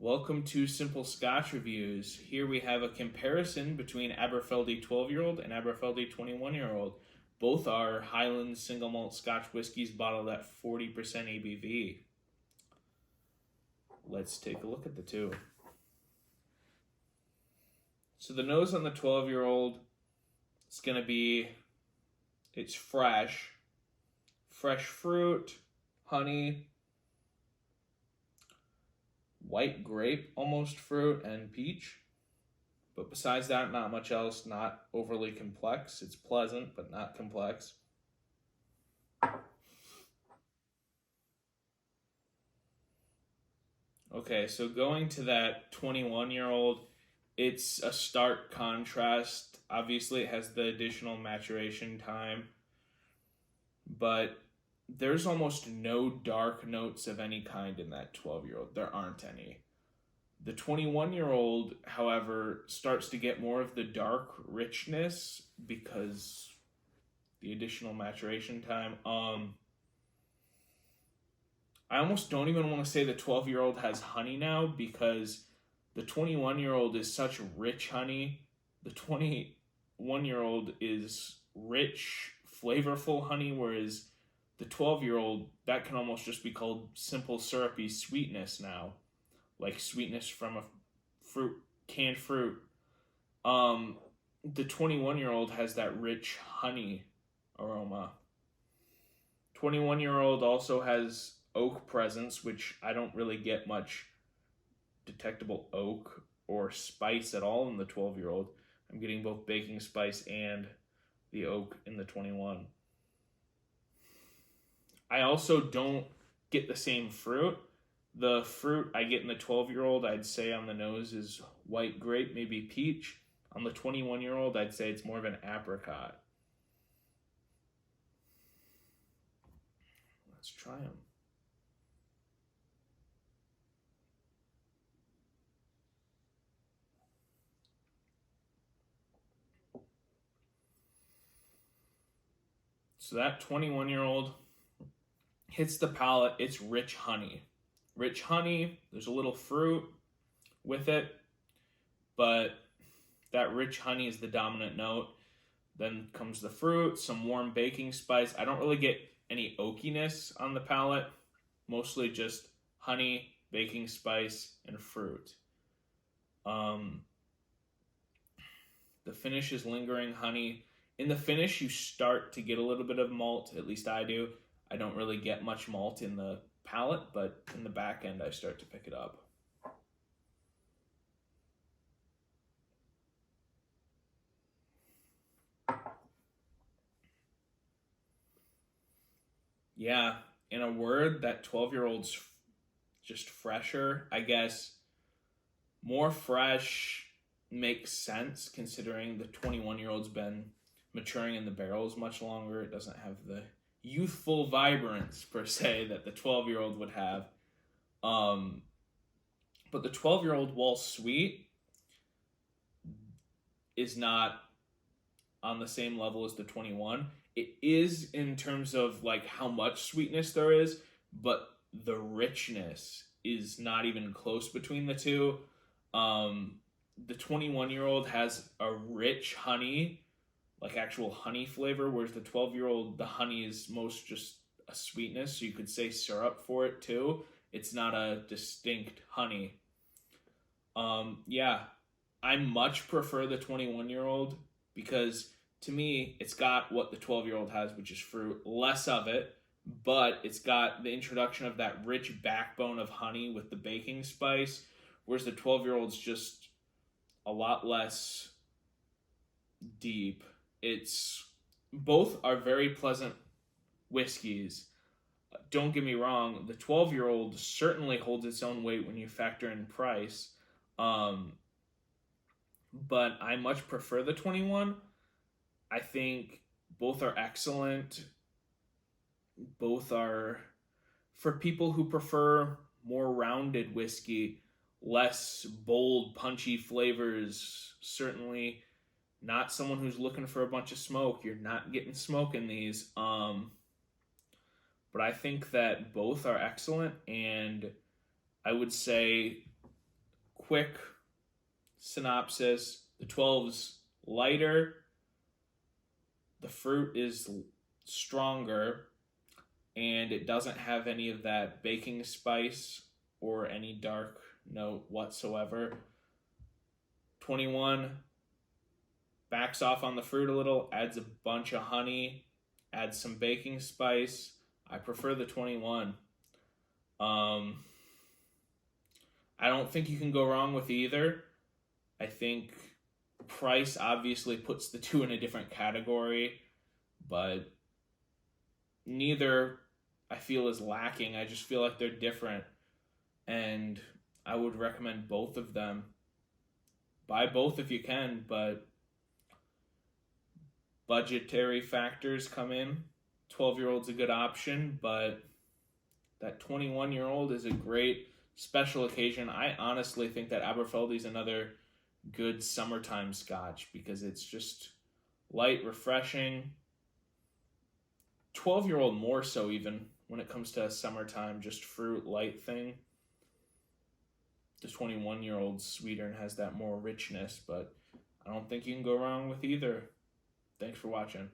Welcome to Simple Scotch Reviews. Here we have a comparison between Aberfeldy 12-year-old and Aberfeldy 21-year-old. Both are Highland single malt Scotch whiskies bottled at 40% ABV. Let's take a look at the two. So the nose on the 12-year-old is going to be, it's fresh fruit, honey, white grape almost fruit, and peach. But besides that, not much else, not overly complex. It's pleasant, but not complex. Okay, so going to that 21-year-old, it's a stark contrast. Obviously, it has the additional maturation time, but there's almost no dark notes of any kind in that 12-year-old. There aren't any. The 21-year-old, however, starts to get more of the dark richness because the additional maturation time. I almost don't even want to say the 12-year-old has honey now because the 21-year-old is such rich honey. The 21-year-old is rich, flavorful honey, whereas the 12-year-old, that can almost just be called simple syrupy sweetness now. Like sweetness from a canned fruit. The 21-year-old has that rich honey aroma. 21-year-old also has oak presence, which I don't really get much detectable oak or spice at all in the 12-year-old. I'm getting both baking spice and the oak in the 21. I also don't get the same fruit. The fruit I get in the 12-year-old, I'd say on the nose is white grape, maybe peach. On the 21-year-old, I'd say it's more of an apricot. Let's try them. So that 21-year-old hits the palate. It's rich honey. Rich honey, there's a little fruit with it, but that rich honey is the dominant note. Then comes the fruit, some warm baking spice. I don't really get any oakiness on the palate, mostly just honey, baking spice, and fruit. The finish is lingering honey. In the finish, you start to get a little bit of malt, at least I do. I don't really get much malt in the palate, but in the back end I start to pick it up. Yeah, in a word, that 12-year-old's just fresher, I guess. More fresh makes sense considering the 21-year-old's been maturing in the barrels much longer. It doesn't have the youthful vibrance per se that the 12-year-old would have. But the 12-year-old, while sweet, is not on the same level as the 21. It is in terms of like how much sweetness there is, but the richness is not even close between the two. The 21-year-old has a rich honey, like actual honey flavor, whereas the 12-year-old, the honey is most just a sweetness, so you could say syrup for it too. It's not a distinct honey. Yeah, I much prefer the 21-year-old because to me, it's got what the 12-year-old has, which is fruit, less of it, but it's got the introduction of that rich backbone of honey with the baking spice, whereas the 12-year-old's just a lot less deep. Both are very pleasant whiskeys. Don't get me wrong, the 12-year-old certainly holds its own weight when you factor in price. But I much prefer the 21. I think both are excellent. Both are for people who prefer more rounded whiskey, less bold, punchy flavors. Certainly not someone who's looking for a bunch of smoke. You're not getting smoke in these. But I think that both are excellent, and I would say quick synopsis. The 12's lighter. The fruit is stronger, and it doesn't have any of that baking spice or any dark note whatsoever. 21 backs off on the fruit a little, adds a bunch of honey, adds some baking spice. I prefer the 21. I don't think you can go wrong with either. I think price obviously puts the two in a different category, but neither I feel is lacking. I just feel like they're different, and I would recommend both of them. Buy both if you can, but budgetary factors come in. 12-year-old's a good option, but that 21-year-old is a great special occasion. I honestly think that Aberfeldy's another good summertime Scotch because it's just light, refreshing. 12-year-old more so even when it comes to a summertime, just fruit, light thing. The 21-year-old's sweeter and has that more richness, but I don't think you can go wrong with either. Thanks for watching.